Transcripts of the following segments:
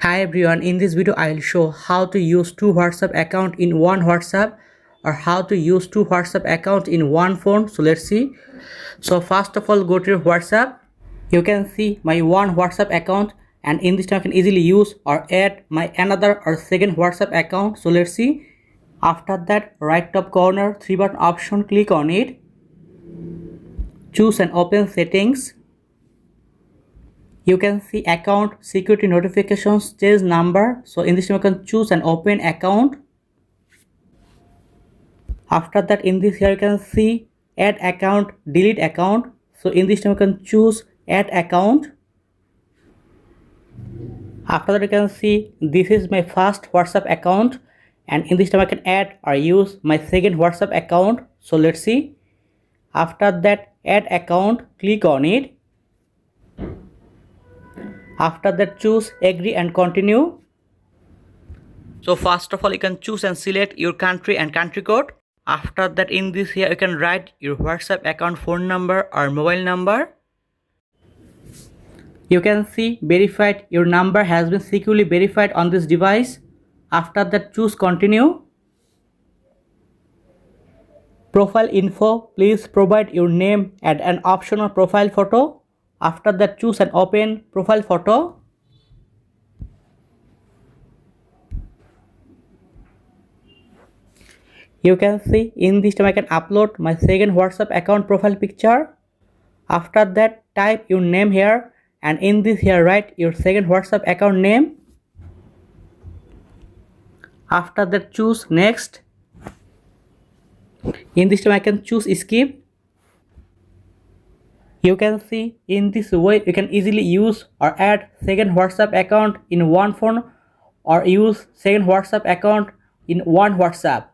Hi everyone, in this video I will show how to use two WhatsApp accounts in one WhatsApp or how to use two WhatsApp accounts in one phone. So let's see. So first of all, go to your WhatsApp. You can see my one WhatsApp account, and in this time I can easily use or add my another or second WhatsApp account. So let's see. After that, right top corner, three button option, click on it. Choose and open settings. You can see account, security notifications, change number. So in this time you can choose and open account. After that, in this here you can see add account, delete account. So in this time you can choose add account. After that, you can see this is my first WhatsApp account, and in this time I can add or use my second WhatsApp account. So let's see. After that, add account, click on it. After that, choose agree and continue. So first of all, you can choose and select your country and country code. After that, in this here you can write your WhatsApp account phone number or mobile number. You can see verified, your number has been securely verified on this device. After that, choose continue. Profile info, please provide your name and an optional profile photo. After that, choose and open profile photo. You can see in this time I can upload my second WhatsApp account profile picture. After that, type your name here, and in this here write your second WhatsApp account name. After that, choose next. In this time I can choose skip. You can see in this way you can easily use or add second WhatsApp account in one phone or use second WhatsApp account in one WhatsApp.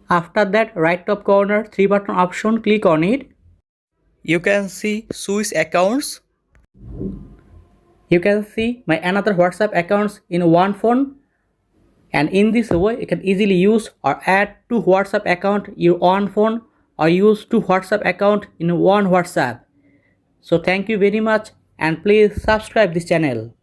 After that, right top corner, three button option, click on it. You can see switch accounts. You can see my another WhatsApp accounts in one phone, and in this way you can easily use or add two WhatsApp account in one phone or use two WhatsApp account in one WhatsApp. So thank you very much, and please subscribe this channel.